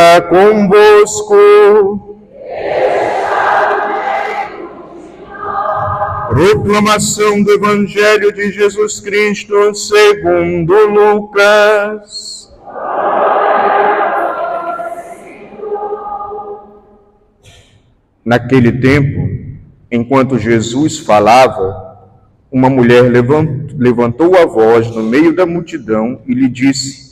esteja convosco. Proclamação do Evangelho de Jesus Cristo segundo Lucas. Naquele tempo, enquanto Jesus falava, uma mulher levantou a voz no meio da multidão e lhe disse: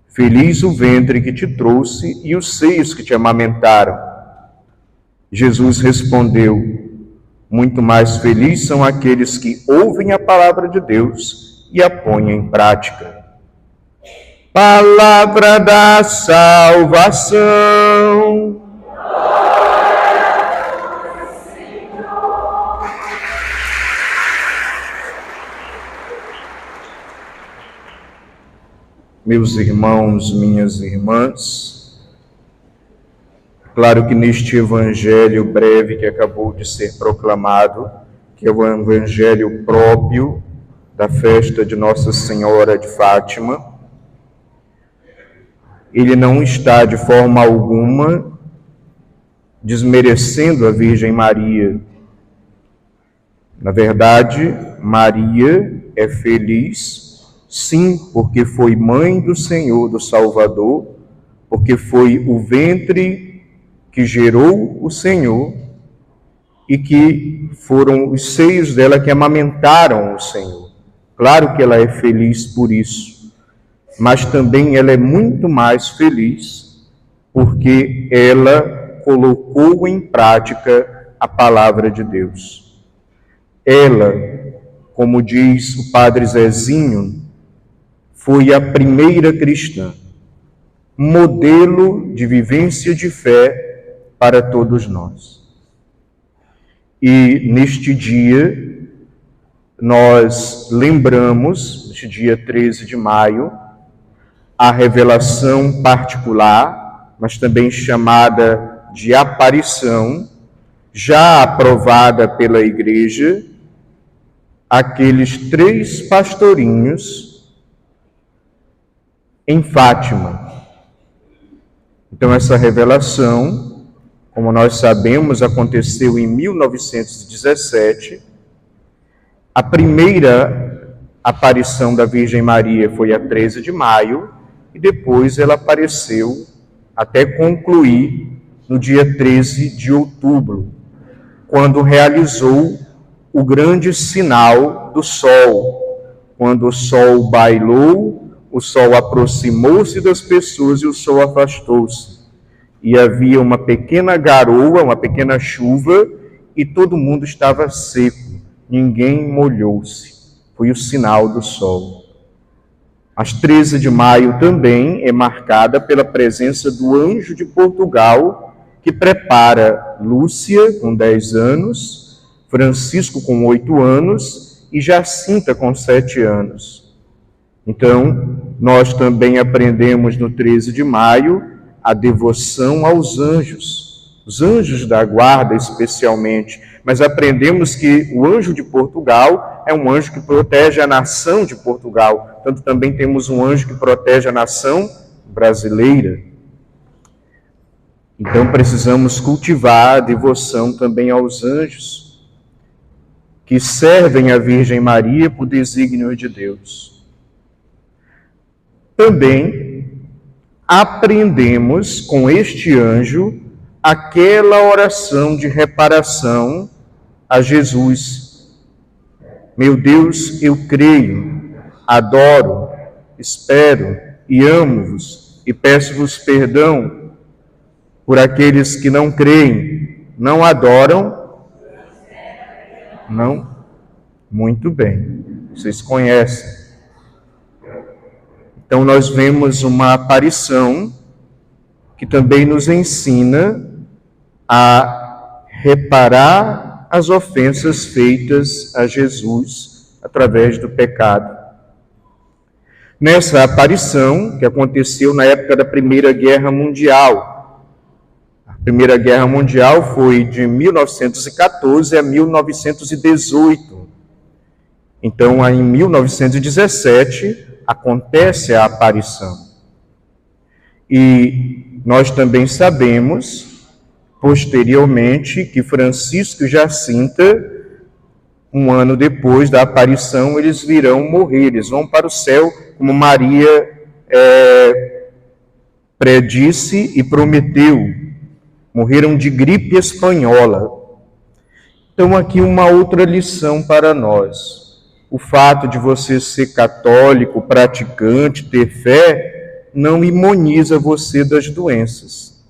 Feliz o ventre que te trouxe e os seios que te amamentaram. Jesus respondeu: Muito mais felizes são aqueles que ouvem a palavra de Deus e a põem em prática. Palavra da salvação. Meus irmãos, minhas irmãs, claro que neste evangelho breve que acabou de ser proclamado, que é o evangelho próprio da festa de Nossa Senhora de Fátima, ele não está de forma alguma desmerecendo a Virgem Maria. Na verdade, Maria é feliz, sim, porque foi mãe do Senhor, do Salvador, porque foi o ventre que gerou o Senhor e que foram os seios dela que amamentaram o Senhor. Claro que ela é feliz por isso, mas também ela é muito mais feliz porque ela colocou em prática a palavra de Deus. Ela, como diz o Padre Zezinho, foi a primeira cristã, modelo de vivência de fé para todos nós. E neste dia, nós lembramos, neste dia 13 de maio, a revelação particular, mas também chamada de aparição, já aprovada pela Igreja, aqueles 3 pastorinhos em Fátima. Então, essa revelação, como nós sabemos, aconteceu em 1917. A primeira aparição da Virgem Maria foi a 13 de maio, e depois ela apareceu até concluir no dia 13 de outubro, quando realizou o grande sinal do sol, quando o sol bailou, o sol aproximou-se das pessoas e o sol afastou-se. E havia uma pequena garoa, uma pequena chuva, e todo mundo estava seco. Ninguém molhou-se. Foi o sinal do sol. As 13 de maio também é marcada pela presença do anjo de Portugal, que prepara Lúcia, com 10 anos, Francisco, com 8 anos, e Jacinta, com 7 anos. Então, nós também aprendemos no 13 de maio a devoção aos anjos, os anjos da guarda especialmente, mas aprendemos que o anjo de Portugal é um anjo que protege a nação de Portugal, tanto também temos um anjo que protege a nação brasileira. Então precisamos cultivar a devoção também aos anjos, que servem a Virgem Maria por desígnio de Deus. Também aprendemos com este anjo aquela oração de reparação a Jesus. Meu Deus, eu creio, adoro, espero e amo-vos e peço-vos perdão por aqueles que não creem, não adoram, não? Muito bem, vocês conhecem. Então, nós vemos uma aparição que também nos ensina a reparar as ofensas feitas a Jesus através do pecado. Nessa aparição, que aconteceu na época da Primeira Guerra Mundial. A Primeira Guerra Mundial foi de 1914 a 1918. Então, em 1917, acontece a aparição. E Nós também sabemos, posteriormente, que Francisco e Jacinta, um ano depois da aparição, eles virão morrer, eles vão para o céu, como Maria predisse e prometeu. Morreram de gripe espanhola. Então, aqui uma outra lição para nós. O fato de você ser católico, praticante, ter fé, não immuniza você das doenças.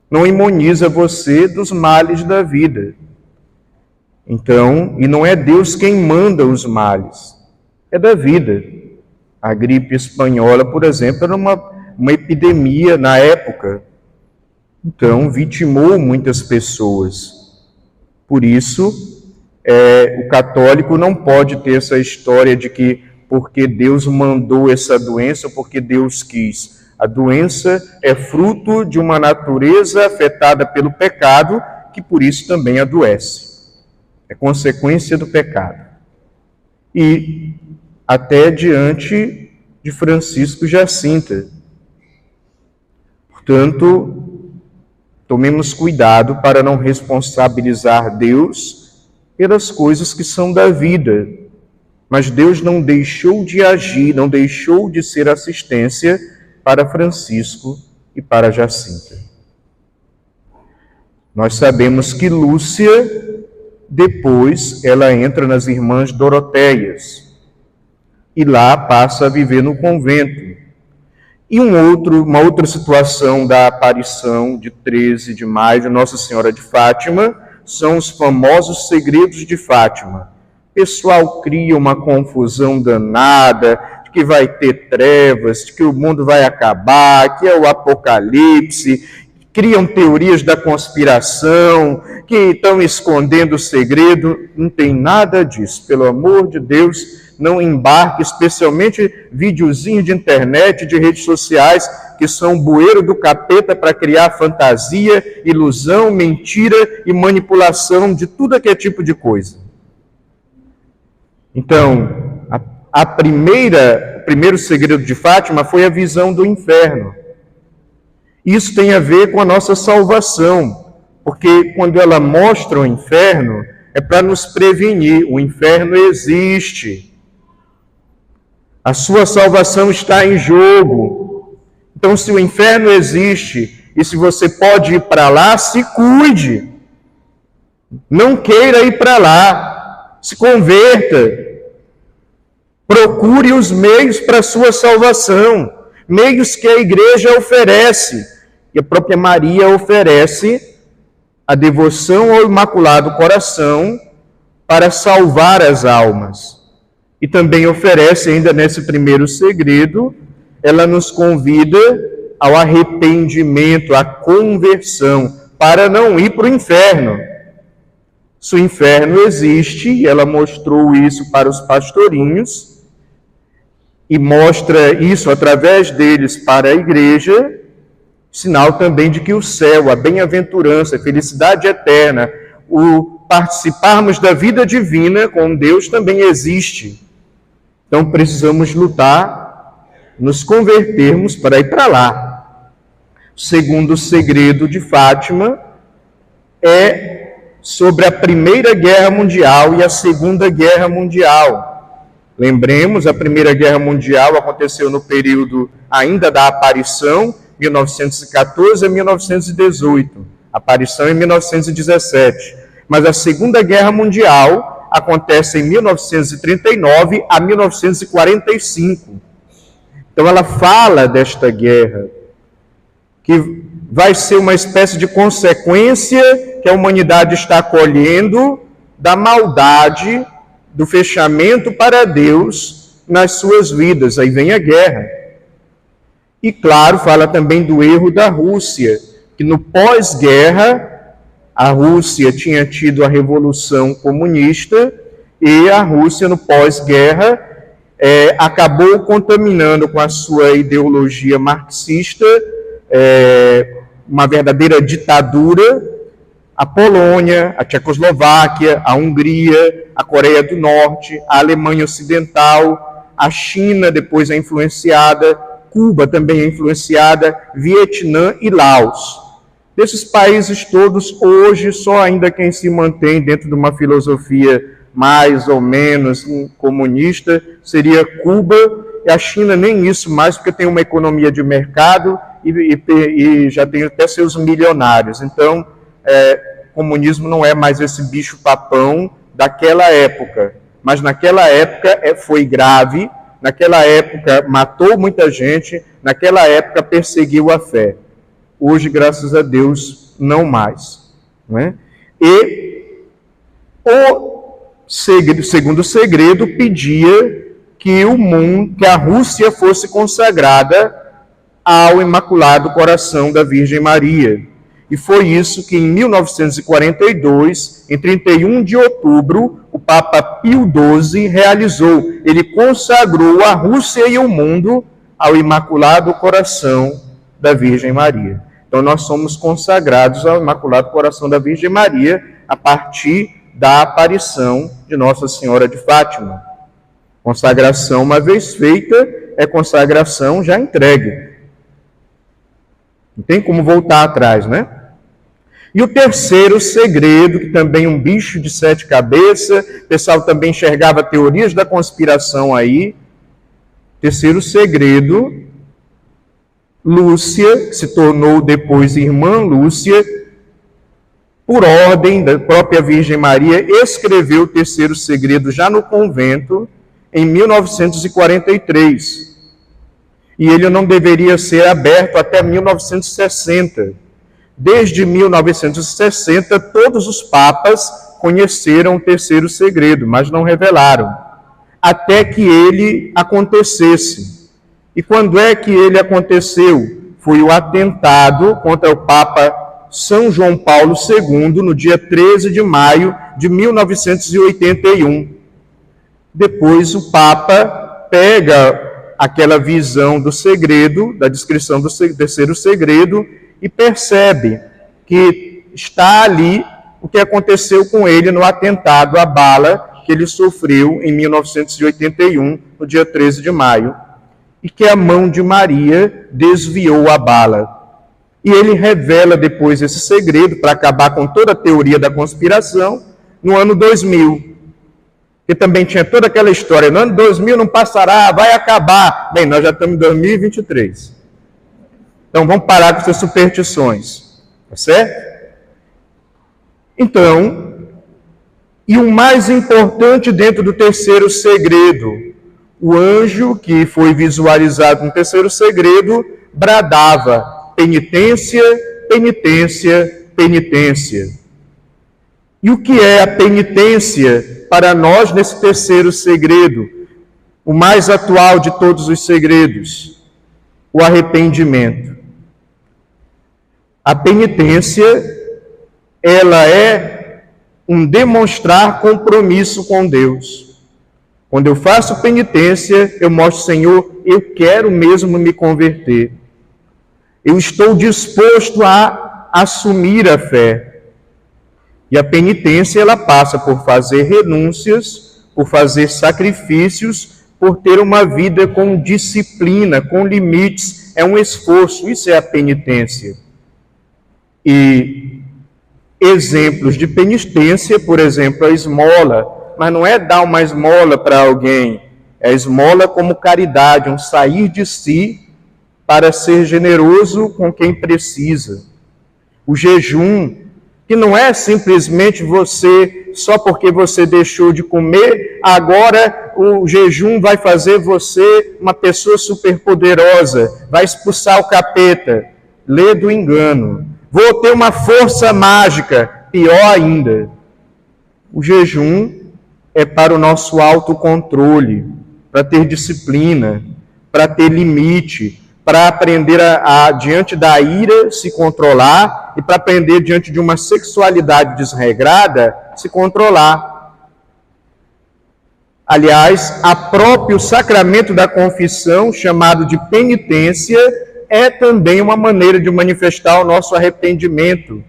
Não immuniza você dos males da vida. Então, e não é Deus quem manda os males, é da vida. A gripe espanhola, por exemplo, era uma epidemia na época. Então, vitimou muitas pessoas. Por isso, o católico não pode ter essa história de que porque Deus mandou essa doença, porque Deus quis. A doença é fruto de uma natureza afetada pelo pecado, que por isso também adoece. É consequência do pecado. E até diante de Francisco e Jacinta. Portanto, tomemos cuidado para não responsabilizar Deus pelas coisas que são da vida. Mas Deus não deixou de agir, não deixou de ser assistência para Francisco e para Jacinta. Nós sabemos que Lúcia, depois, ela entra nas Irmãs Doroteias e lá passa a viver no convento. E uma outra situação da aparição de 13 de maio de Nossa Senhora de Fátima são os famosos segredos de Fátima. O pessoal cria uma confusão danada, de que vai ter trevas, de que o mundo vai acabar, que é o apocalipse. Criam teorias da conspiração, que estão escondendo o segredo. Não tem nada disso. Pelo amor de Deus, não embarque, especialmente videozinhos de internet, de redes sociais, que são o bueiro do capeta para criar fantasia, ilusão, mentira e manipulação de tudo que é tipo de coisa. Então, o primeiro segredo de Fátima foi a visão do inferno. Isso tem a ver com a nossa salvação, porque quando ela mostra o inferno, é para nos prevenir. O inferno existe. A sua salvação está em jogo. Então, se o inferno existe e se você pode ir para lá, se cuide. Não queira ir para lá. Se converta. Procure os meios para a sua salvação. Meios que a igreja oferece. E a própria Maria oferece a devoção ao Imaculado Coração para salvar as almas. E também oferece, ainda nesse primeiro segredo, ela nos convida ao arrependimento, à conversão, para não ir para o inferno. Se o inferno existe, e ela mostrou isso para os pastorinhos, e mostra isso através deles para a igreja, sinal também de que o céu, a bem-aventurança, a felicidade eterna, o participarmos da vida divina com Deus também existe. Então precisamos lutar, nos convertermos para ir para lá. O segundo segredo de Fátima é sobre a Primeira Guerra Mundial e a Segunda Guerra Mundial. Lembremos, a Primeira Guerra Mundial aconteceu no período ainda da aparição, 1914 a 1918, aparição em 1917. Mas a Segunda Guerra Mundial acontece em 1939 a 1945. Então ela fala desta guerra, que vai ser uma espécie de consequência que a humanidade está colhendo da maldade, do fechamento para Deus nas suas vidas. Aí vem a guerra. E, claro, fala também do erro da Rússia, que no pós-guerra, a Rússia tinha tido a Revolução Comunista e a Rússia, no pós-guerra, acabou contaminando com a sua ideologia marxista uma verdadeira ditadura a Polônia, a Tchecoslováquia, a Hungria, a Coreia do Norte, a Alemanha Ocidental, a China, depois é influenciada Cuba também é influenciada, Vietnã e Laos. Desses países todos, hoje, só ainda quem se mantém dentro de uma filosofia mais ou menos comunista seria Cuba, e a China nem isso mais, porque tem uma economia de mercado e já tem até seus milionários. Então, comunismo não é mais esse bicho-papão daquela época, mas naquela época foi grave, naquela época matou muita gente, naquela época perseguiu a fé. Hoje, graças a Deus, não mais. Não é? E o segundo segredo pedia que a Rússia fosse consagrada ao Imaculado Coração da Virgem Maria. E foi isso que, em 1942, em 31 de outubro, o Papa Pio XII realizou. Ele consagrou a Rússia e o mundo ao Imaculado Coração da Virgem Maria. Então, nós somos consagrados ao Imaculado Coração da Virgem Maria a partir da aparição de Nossa Senhora de Fátima. Consagração, uma vez feita, é consagração já entregue. Não tem como voltar atrás, né? E o terceiro segredo, que também é um bicho de 7 cabeças, o pessoal também enxergava teorias da conspiração aí. Terceiro segredo, Lúcia, que se tornou depois irmã Lúcia, por ordem da própria Virgem Maria, escreveu o terceiro segredo já no convento, em 1943. E ele não deveria ser aberto até 1960. Desde 1960, todos os papas conheceram o terceiro segredo, mas não revelaram, até que ele acontecesse. E quando é que ele aconteceu? Foi o atentado contra o Papa São João Paulo II, no dia 13 de maio de 1981. Depois o Papa pega aquela visão do segredo, da descrição do terceiro segredo, e percebe que está ali o que aconteceu com ele no atentado à bala que ele sofreu em 1981, no dia 13 de maio, e que a mão de Maria desviou a bala. E ele revela depois esse segredo para acabar com toda a teoria da conspiração no ano 2000. Que também tinha toda aquela história, no ano 2000 não passará, vai acabar. Bem, nós já estamos em 2023. Então, vamos parar com essas superstições, tá certo? Então, e o mais importante dentro do terceiro segredo, o anjo que foi visualizado no terceiro segredo bradava: penitência, penitência, penitência. E o que é a penitência para nós nesse terceiro segredo, o mais atual de todos os segredos? O arrependimento. A penitência, ela é um demonstrar compromisso com Deus. Quando eu faço penitência, eu mostro: Senhor, eu quero mesmo me converter. Eu estou disposto a assumir a fé. E a penitência, ela passa por fazer renúncias, por fazer sacrifícios, por ter uma vida com disciplina, com limites. É um esforço, isso é a penitência. E exemplos de penitência, por exemplo, a esmola, mas não é dar uma esmola para alguém, é esmola como caridade, um sair de si para ser generoso com quem precisa. O jejum, que não é simplesmente você, só porque você deixou de comer, agora o jejum vai fazer você uma pessoa superpoderosa, vai expulsar o capeta. Lê do engano. Vou ter uma força mágica, pior ainda. O jejum é para o nosso autocontrole, para ter disciplina, para ter limite, para aprender a diante da ira, se controlar, e para aprender, diante de uma sexualidade desregrada, se controlar. Aliás, o próprio sacramento da confissão, chamado de penitência, é também uma maneira de manifestar o nosso arrependimento,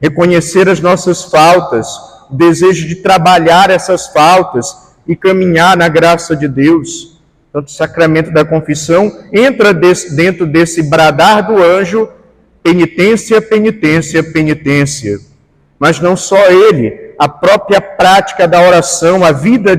reconhecer as nossas faltas, o desejo de trabalhar essas faltas e caminhar na graça de Deus. Então, o sacramento da confissão entra dentro desse bradar do anjo, penitência, penitência, penitência. Mas não só ele, a própria prática da oração, a vida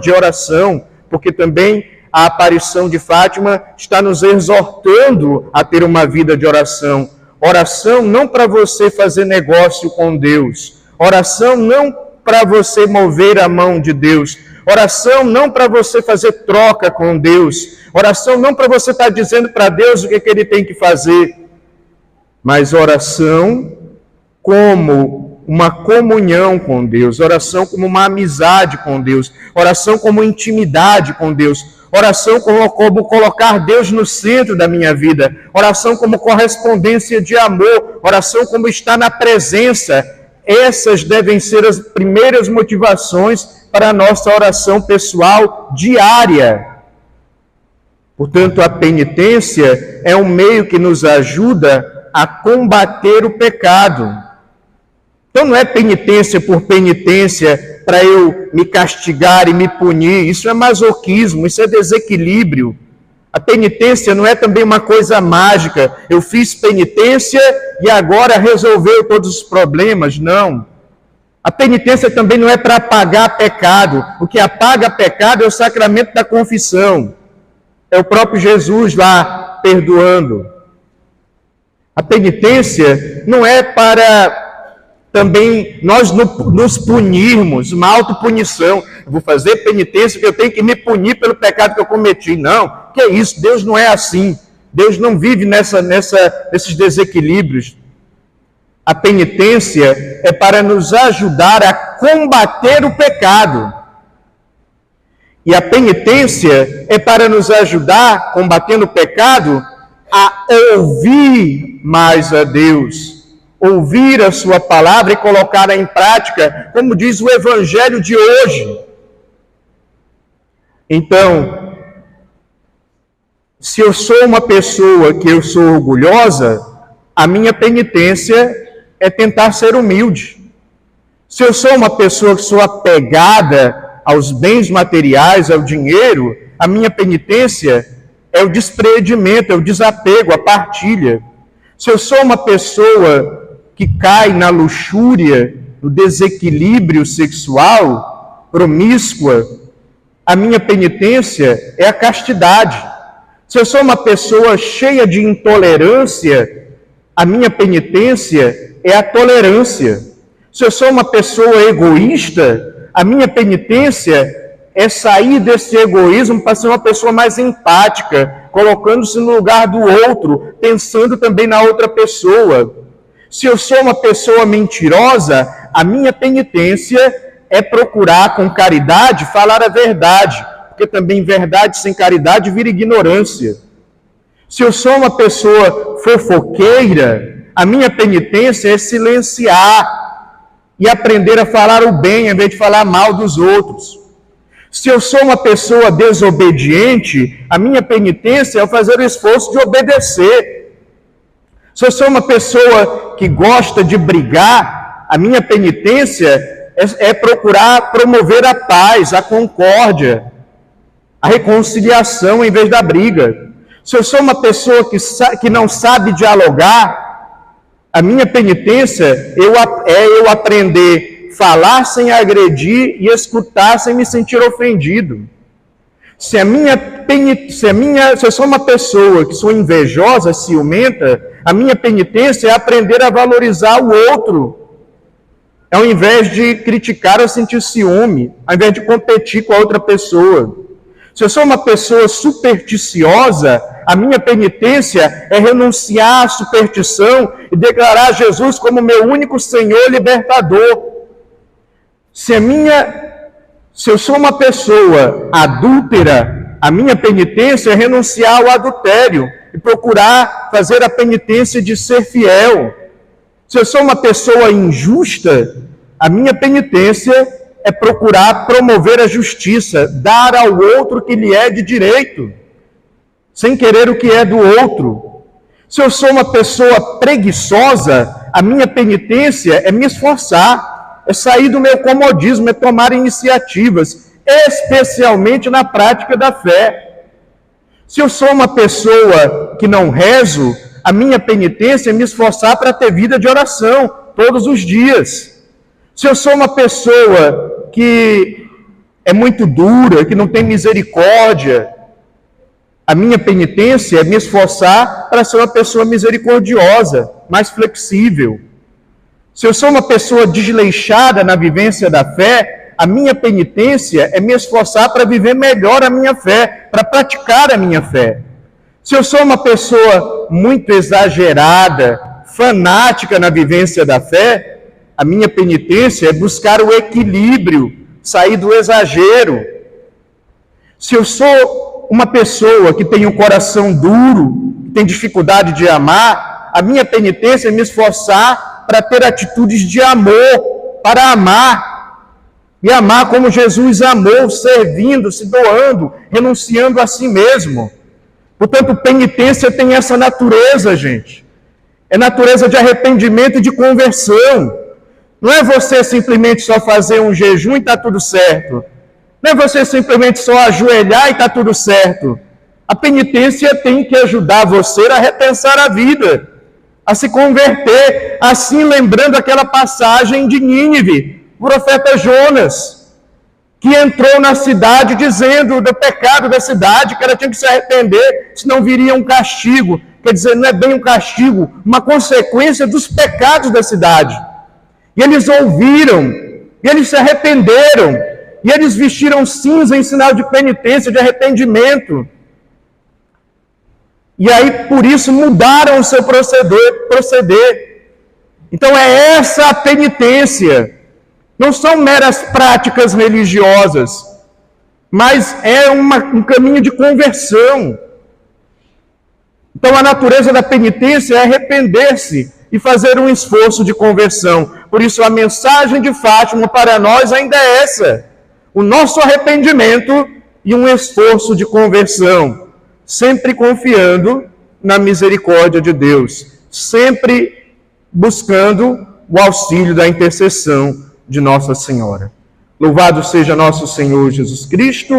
de oração, porque também a aparição de Fátima está nos exortando a ter uma vida de oração. Oração não para você fazer negócio com Deus. Oração não para você mover a mão de Deus. Oração não para você fazer troca com Deus. Oração não para você estar dizendo para Deus o que Ele tem que fazer. Mas oração como uma comunhão com Deus. Oração como uma amizade com Deus. Oração como intimidade com Deus. Oração como colocar Deus no centro da minha vida. Oração como correspondência de amor. Oração como estar na presença. Essas devem ser as primeiras motivações para a nossa oração pessoal diária. Portanto, a penitência é um meio que nos ajuda a combater o pecado. Então não é penitência por penitência para eu me castigar e me punir. Isso é masoquismo, isso é desequilíbrio. A penitência não é também uma coisa mágica. Eu fiz penitência e agora resolveu todos os problemas. Não. A penitência também não é para apagar pecado. O que apaga pecado é o sacramento da confissão. É o próprio Jesus lá perdoando. A penitência não é para também nós nos punirmos, uma autopunição. Eu vou fazer penitência porque eu tenho que me punir pelo pecado que eu cometi. Não, que é isso? Deus não é assim. Deus não vive nesses desequilíbrios. A penitência é para nos ajudar a combater o pecado. E a penitência é para nos ajudar, combatendo o pecado, a ouvir mais a Deus. Ouvir a sua palavra e colocá-la em prática, como diz o Evangelho de hoje. Então, se eu sou uma pessoa que eu sou orgulhosa, a minha penitência é tentar ser humilde. Se eu sou uma pessoa que sou apegada aos bens materiais, ao dinheiro, a minha penitência é o despreendimento, é o desapego, a partilha. Se eu sou uma pessoa que cai na luxúria, no desequilíbrio sexual, promíscua, a minha penitência é a castidade. Se eu sou uma pessoa cheia de intolerância, a minha penitência é a tolerância. Se eu sou uma pessoa egoísta, a minha penitência é sair desse egoísmo para ser uma pessoa mais empática, colocando-se no lugar do outro, pensando também na outra pessoa. Se eu sou uma pessoa mentirosa, a minha penitência é procurar com caridade falar a verdade, porque também verdade sem caridade vira ignorância. Se eu sou uma pessoa fofoqueira, a minha penitência é silenciar e aprender a falar o bem em vez de falar mal dos outros. Se eu sou uma pessoa desobediente, a minha penitência é fazer o esforço de obedecer. Se eu sou uma pessoa que gosta de brigar, a minha penitência é procurar promover a paz, a concórdia, a reconciliação em vez da briga. Se eu sou uma pessoa que não sabe dialogar, a minha penitência é eu aprender a falar sem agredir e escutar sem me sentir ofendido. Se eu sou uma pessoa que sou invejosa, ciumenta, a minha penitência é aprender a valorizar o outro, ao invés de criticar ou sentir ciúme, ao invés de competir com a outra pessoa. Se eu sou uma pessoa supersticiosa, a minha penitência é renunciar à superstição e declarar Jesus como meu único Senhor e libertador. Se eu sou uma pessoa adúltera, a minha penitência é renunciar ao adultério e procurar fazer a penitência de ser fiel. Se eu sou uma pessoa injusta, a minha penitência é procurar promover a justiça, dar ao outro o que lhe é de direito, sem querer o que é do outro. Se eu sou uma pessoa preguiçosa, a minha penitência é me esforçar, é sair do meu comodismo, é tomar iniciativas, especialmente na prática da fé. Se eu sou uma pessoa que não rezo, a minha penitência é me esforçar para ter vida de oração todos os dias. Se eu sou uma pessoa que é muito dura, que não tem misericórdia, a minha penitência é me esforçar para ser uma pessoa misericordiosa, mais flexível. Se eu sou uma pessoa desleixada na vivência da fé, a minha penitência é me esforçar para viver melhor a minha fé, para praticar a minha fé. Se eu sou uma pessoa muito exagerada, fanática na vivência da fé, a minha penitência é buscar o equilíbrio, sair do exagero. Se eu sou uma pessoa que tem um coração duro, que tem dificuldade de amar, a minha penitência é me esforçar para ter atitudes de amor, para amar. E amar como Jesus amou, servindo, se doando, renunciando a si mesmo. Portanto, penitência tem essa natureza, gente. É natureza de arrependimento e de conversão. Não é você simplesmente só fazer um jejum e está tudo certo. Não é você simplesmente só ajoelhar e está tudo certo. A penitência tem que ajudar você a repensar a vida, a se converter, assim lembrando aquela passagem de Nínive, o profeta Jonas, que entrou na cidade dizendo do pecado da cidade, que ela tinha que se arrepender, senão viria um castigo. Quer dizer, não é bem um castigo, uma consequência dos pecados da cidade. E eles ouviram, e eles se arrependeram, e eles vestiram cinza em sinal de penitência, de arrependimento. E aí, por isso, mudaram o seu proceder. Então, é essa a penitência. Não são meras práticas religiosas, mas é um caminho de conversão. Então, a natureza da penitência é arrepender-se e fazer um esforço de conversão. Por isso, a mensagem de Fátima para nós ainda é essa: o nosso arrependimento e um esforço de conversão, sempre confiando na misericórdia de Deus, sempre buscando o auxílio da intercessão de Nossa Senhora. Louvado seja nosso Senhor Jesus Cristo.